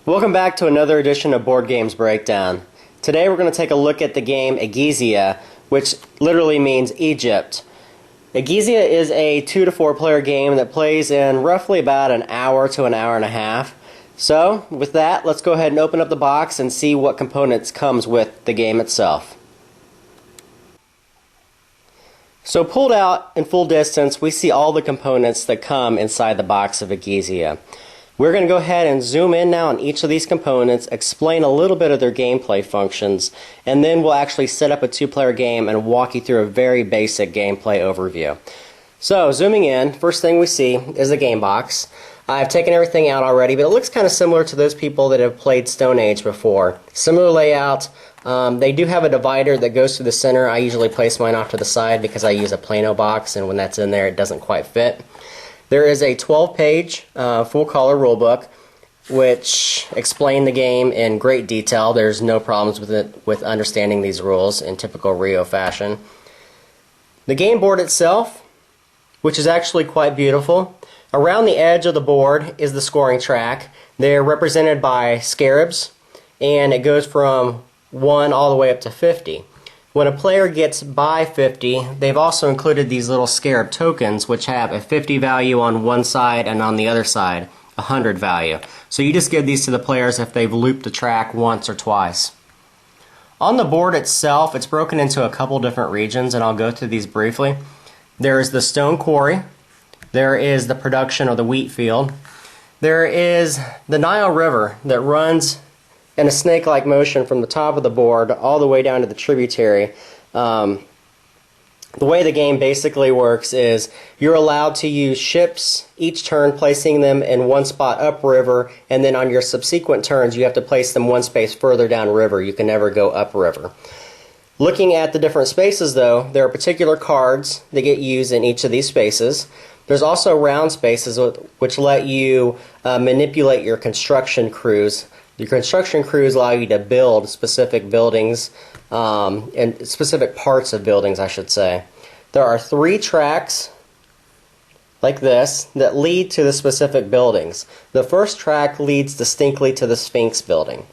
Welcome back to another edition of Board Games Breakdown. Today we're going to take a look at the game Egizia, which literally means Egypt. Egizia is a 2 to 4 player game that plays in roughly about an hour to an hour and a half. So, with that, let's go ahead and open up the box and see what components comes with the game itself. So pulled out in full distance, we see all the components that come inside the box of Egizia. We're going to go ahead and zoom in now on each of these components, explain a little bit of their gameplay functions, and then we'll actually set up a 2-player game and walk you through a very basic gameplay overview. So, zooming in, first thing we see is the game box. I've taken everything out already, but it looks kind of similar to those people that have played Stone Age before. Similar layout. They do have a divider that goes through the center. I usually place mine off to the side because I use a Plano box, and when that's in there, it doesn't quite fit. There is a 12-page full-color rulebook which explain the game in great detail. There's no problems with understanding these rules in typical Rio fashion. The game board itself, which is actually quite beautiful. Around the edge of the board is the scoring track. They're represented by scarabs, and it goes from 1 all the way up to 50. When a player gets by 50, they've also included these little scarab tokens which have a 50 value on one side and on the other side a 100 value. So you just give these to the players if they've looped the track once or twice. On the board itself, it's broken into a couple different regions, and I'll go through these briefly. There is the stone quarry, there is the production of the wheat field, there is the Nile River that runs in a snake-like motion from the top of the board all the way down to the tributary. The way the game basically works is you're allowed to use ships each turn, placing them in one spot upriver, and then on your subsequent turns you have to place them one space further downriver. You can never go upriver. Looking at the different spaces though, there are particular cards that get used in each of these spaces. There's also round spaces which let you manipulate your construction crews. Your construction crews allow you to build specific buildings, and specific parts of buildings, I should say. There are 3 tracks, like this, that lead to the specific buildings. The first track leads distinctly to the Sphinx building.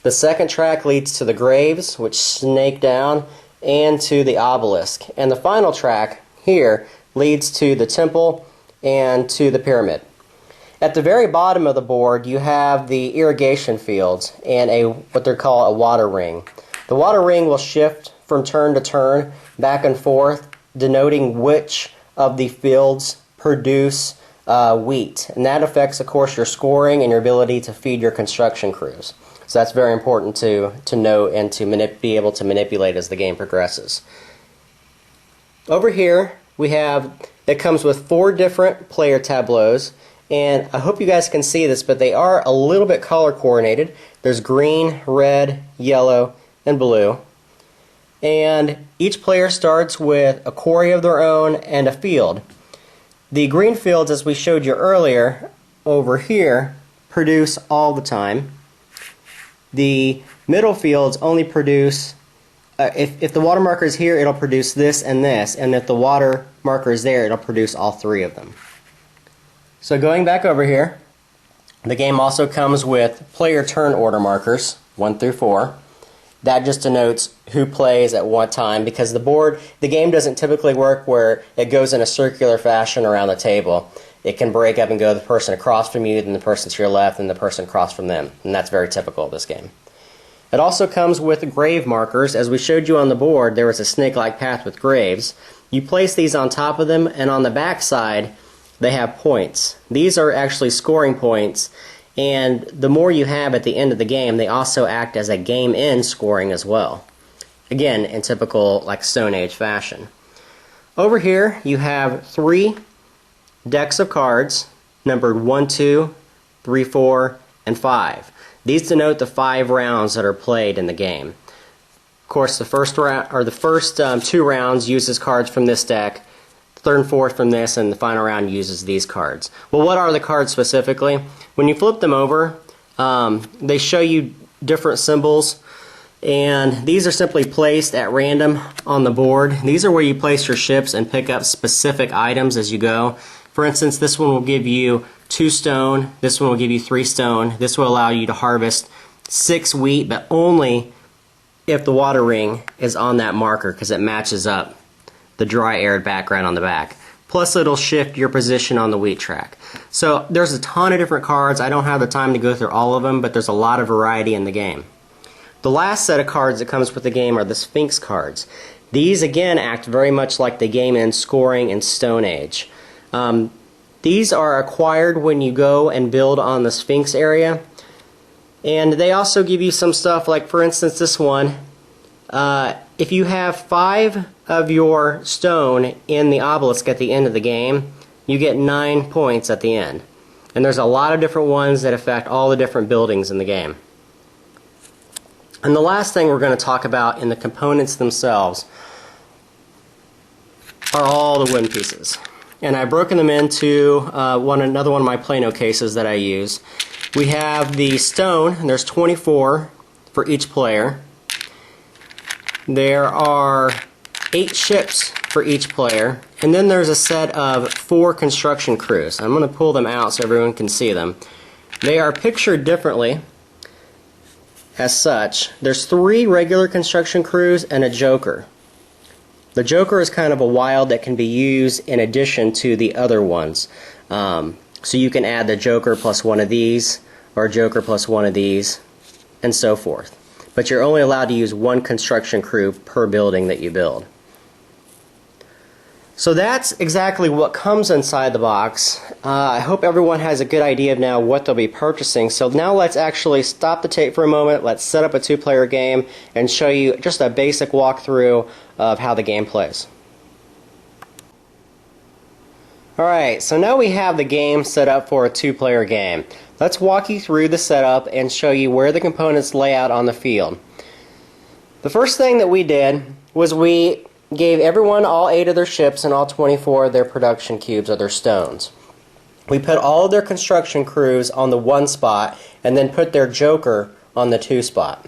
The second track leads to the graves, which snake down, and to the obelisk. And the final track, here, leads to the temple and to the pyramid. At the very bottom of the board, you have the irrigation fields and what they call a water ring. The water ring will shift from turn to turn, back and forth, denoting which of the fields produce wheat. And that affects, of course, your scoring and your ability to feed your construction crews. So that's very important to note and to be able to manipulate as the game progresses. Over here, it comes with 4 different player tableaus. And I hope you guys can see this, but they are a little bit color coordinated. There's green, red, yellow, and blue. And each player starts with a quarry of their own and a field. The green fields, as we showed you earlier, over here, produce all the time. The middle fields only produce, if the water marker is here, it'll produce this, and if the water marker is there, it'll produce all 3 of them. So going back over here, the game also comes with player turn order markers, 1 through 4. That just denotes who plays at what time, because the game doesn't typically work where it goes in a circular fashion around the table. It can break up and go the person across from you, then the person to your left, and the person across from them. And that's very typical of this game. It also comes with grave markers. As we showed you on the board, there was a snake-like path with graves. You place these on top of them, and on the back side, they have points. These are actually scoring points, and the more you have at the end of the game, they also act as a game-end scoring as well. Again, in typical Stone Age fashion. Over here, you have 3 decks of cards, numbered 1, 2, 3, 4, and 5. These denote the 5 rounds that are played in the game. Of course, the first 2 rounds uses cards from this deck. Third and fourth from this, and the final round uses these cards. Well, what are the cards specifically? When you flip them over, they show you different symbols, and these are simply placed at random on the board. These are where you place your ships and pick up specific items as you go. For instance, this one will give you 2 stone. This one will give you 3 stone. This will allow you to harvest 6 wheat, but only if the water ring is on that marker because it matches up the dry arid background on the back. Plus it'll shift your position on the wheat track. So there's a ton of different cards. I don't have the time to go through all of them, but there's a lot of variety in the game. The last set of cards that comes with the game are the Sphinx cards. These again act very much like the game in scoring in Stone Age. These are acquired when you go and build on the Sphinx area. And they also give you some stuff like, for instance, this one. If you have 5 of your stone in the obelisk at the end of the game, you get 9 points at the end. And there's a lot of different ones that affect all the different buildings in the game. And the last thing we're going to talk about in the components themselves are all the wooden pieces. And I've broken them into another one of my Plano cases that I use. We have the stone, and there's 24 for each player. There are 8 ships for each player, and then there's a set of 4 construction crews. I'm going to pull them out so everyone can see them. They are pictured differently as such. There's 3 regular construction crews and a joker. The joker is kind of a wild that can be used in addition to the other ones. So you can add the joker plus one of these, or joker plus one of these, and so forth. But you're only allowed to use 1 construction crew per building that you build. So that's exactly what comes inside the box. I hope everyone has a good idea of now what they'll be purchasing. So now let's actually stop the tape for a moment. Let's set up a 2-player game and show you just a basic walkthrough of how the game plays. Alright, so now we have the game set up for a 2-player game. Let's walk you through the setup and show you where the components lay out on the field. The first thing that we did was we gave everyone all 8 of their ships and all 24 of their production cubes or their stones. We put all of their construction crews on the 1 spot and then put their joker on the 2 spot.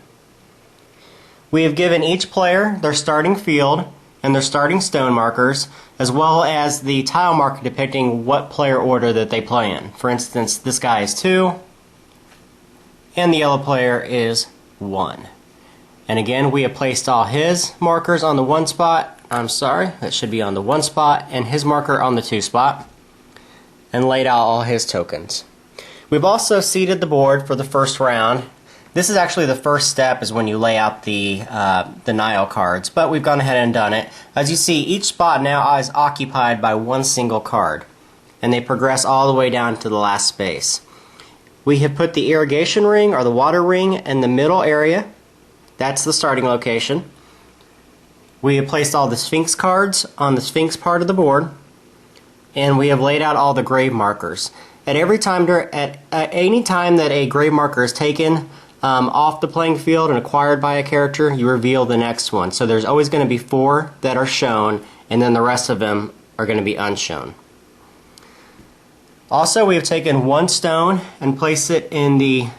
We have given each player their starting field and their starting stone markers, as well as the tile marker depicting what player order that they play in. For instance, this guy is 2 and the yellow player is 1. And again, we have placed all his markers on the 1 spot. I'm sorry, that should be on the 1 spot, and his marker on the 2 spot, and laid out all his tokens. We've also seeded the board for the first round. This is actually the first step, is when you lay out the Nile cards, but we've gone ahead and done it. As you see, each spot now is occupied by 1 single card, and they progress all the way down to the last space. We have put the irrigation ring, or the water ring, in the middle area. That's the starting location. We have placed all the Sphinx cards on the Sphinx part of the board, and we have laid out all the grave markers. At any time that a grave marker is taken off the playing field and acquired by a character, you reveal the next one. So there's always going to be 4 that are shown, and then the rest of them are going to be unshown. Also, we have taken 1 stone and placed it in the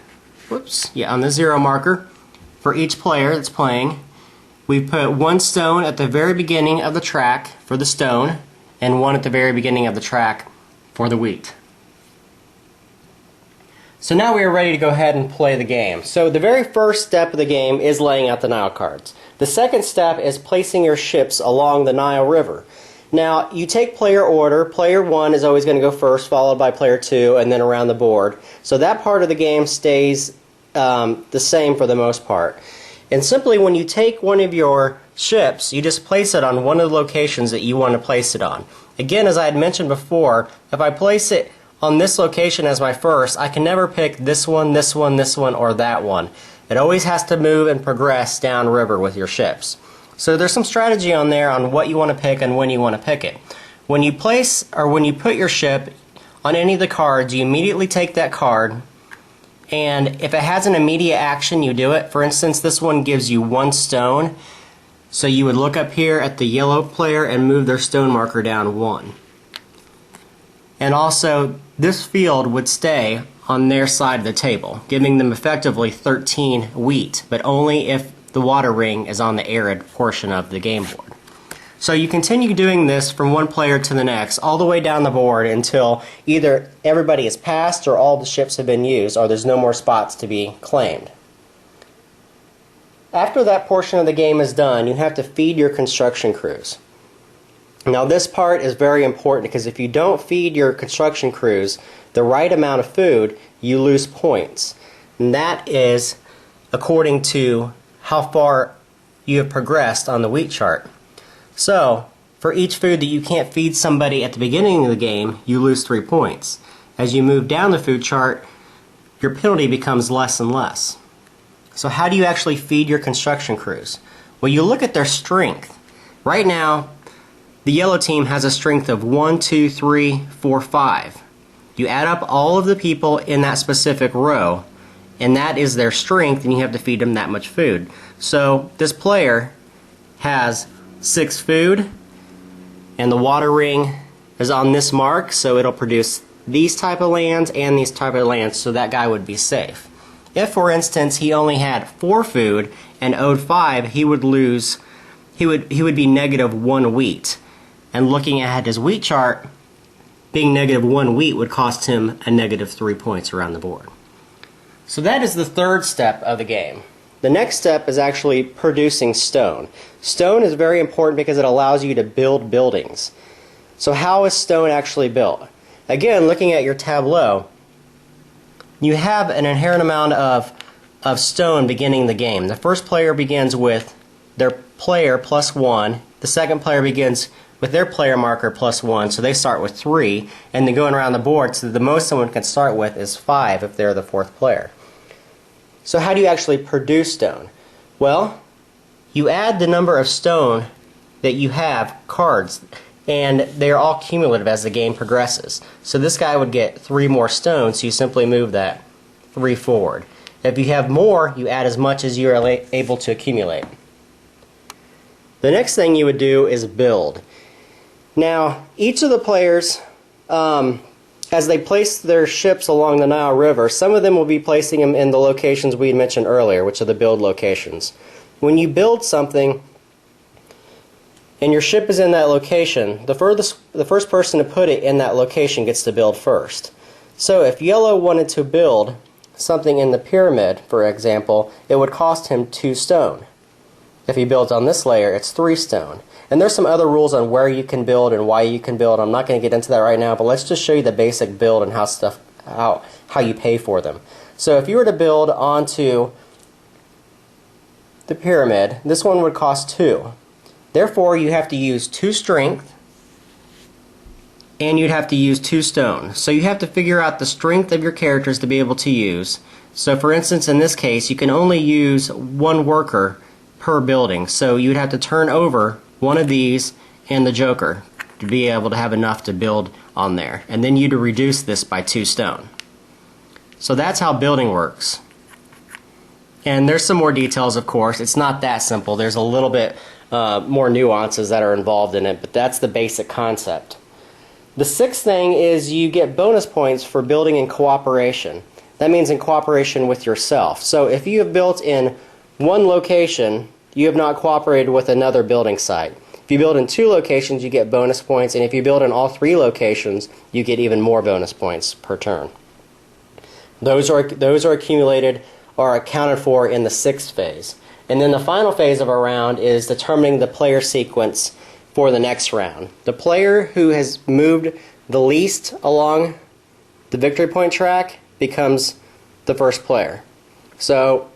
on the 0 marker for each player that's playing. We've put 1 stone at the very beginning of the track for the stone, and 1 at the very beginning of the track for the wheat. So now we are ready to go ahead and play the game. So the very first step of the game is laying out the Nile cards. The second step is placing your ships along the Nile River. Now, you take player order. Player 1 is always going to go first, followed by player 2, and then around the board. So that part of the game stays the same for the most part. And simply, when you take one of your ships, you just place it on one of the locations that you want to place it on. Again, as I had mentioned before, if I place it on this location as my first, I can never pick this one, this one, this one, or that one. It always has to move and progress downriver with your ships. So there's some strategy on there on what you want to pick and when you want to pick it. When you place, or when you put your ship on any of the cards, you immediately take that card, and if it has an immediate action, you do it. For instance, this one gives you 1 stone, so you would look up here at the yellow player and move their stone marker down 1. And also, this field would stay on their side of the table, giving them effectively 13 wheat, but only if the water ring is on the arid portion of the game board. So you continue doing this from one player to the next, all the way down the board until either everybody is passed or all the ships have been used, or there's no more spots to be claimed. After that portion of the game is done, you have to feed your construction crews. Now this part is very important because if you don't feed your construction crews the right amount of food, you lose points. And that is according to how far you have progressed on the wheat chart. So, for each food that you can't feed somebody at the beginning of the game, you lose 3 points. As you move down the food chart, your penalty becomes less and less. So how do you actually feed your construction crews? Well, you look at their strength. Right now, the yellow team has a strength of 1, 2, 3, 4, 5. You add up all of the people in that specific row, and that is their strength, and you have to feed them that much food. So this player has 6 food, and the water ring is on this mark, so it'll produce these type of lands and these type of lands, so that guy would be safe. If, for instance, he only had 4 food and owed 5, he would lose. He would be -1 wheat. And looking at his wheat chart, being -1 wheat would cost him a -3 points around the board. So that is the third step of the game. The next step is actually producing stone. Stone is very important because it allows you to build buildings. So how is stone actually built? Again, looking at your tableau, you have an inherent amount of stone beginning the game. The first player begins with their player +1. The second player begins with their player marker +1, so they start with 3, and then going around the board, so the most someone can start with is 5 if they're the 4th player. So how do you actually produce stone? Well, you add the number of stone that you have cards, and they're all cumulative as the game progresses. So this guy would get 3 more stones, so you simply move that 3 forward. If you have more, you add as much as you are able to accumulate. The next thing you would do is build. Now, each of the players, as they place their ships along the Nile River, some of them will be placing them in the locations we had mentioned earlier, which are the build locations. When you build something and your ship is in that location, the first person to put it in that location gets to build first. So if yellow wanted to build something in the pyramid, for example, it would cost him 2 stone. If he builds on this layer, it's 3 stone. And there's some other rules on where you can build and why you can build. I'm not going to get into that right now, but let's just show you the basic build and how you pay for them. So if you were to build onto the pyramid, this one would cost 2. Therefore, you have to use 2 strength, and you'd have to use 2 stone. So you have to figure out the strength of your characters to be able to use. So for instance, in this case, you can only use 1 worker per building. So you'd have to turn over one of these and the joker to be able to have enough to build on there. And then you'd reduce this by 2 stone. So that's how building works. And there's some more details, of course. It's not that simple. There's a little bit more nuances that are involved in it, but that's the basic concept. The 6th thing is you get bonus points for building in cooperation. That means in cooperation with yourself. So if you have built in one location, you have not cooperated with another building site. If you build in 2 locations, you get bonus points, and if you build in all 3 locations, you get even more bonus points per turn. Those are accumulated or accounted for in the 6th phase. And then the final phase of our round is determining the player sequence for the next round. The player who has moved the least along the victory point track becomes the first player. So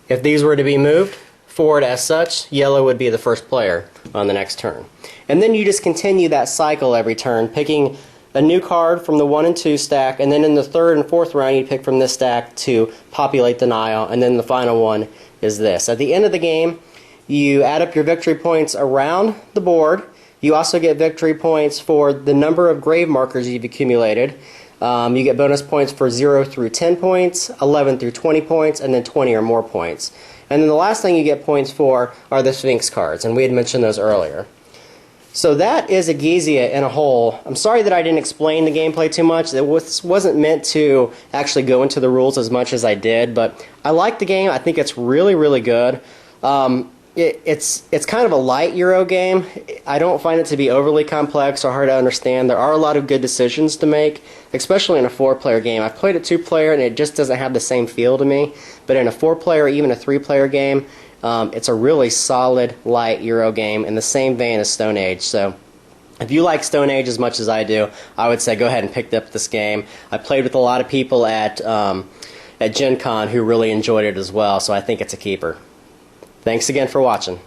if these were to be moved forward as such, yellow would be the first player on the next turn. And then you just continue that cycle every turn, picking a new card from the 1 and 2 stack, and then in the 3rd and 4th round you pick from this stack to populate the Nile, and then the final one is this. At the end of the game, you add up your victory points around the board. You also get victory points for the number of grave markers you've accumulated. You get bonus points for 0 through 10 points, 11 through 20 points, and then 20 or more points. And then the last thing you get points for are the Sphinx cards, and we had mentioned those earlier. So that is Egizia in a whole. I'm sorry that I didn't explain the gameplay too much. It wasn't meant to actually go into the rules as much as I did, but I like the game. I think it's really, really good. It's kind of a light Euro game. I don't find it to be overly complex or hard to understand. There are a lot of good decisions to make, especially in a 4-player game. I've played a 2-player and it just doesn't have the same feel to me. But in a 4-player or even a 3-player game, it's a really solid, light Euro game in the same vein as Stone Age. So if you like Stone Age as much as I do, I would say go ahead and pick up this game. I played with a lot of people at Gen Con who really enjoyed it as well, so I think it's a keeper. Thanks again for watching.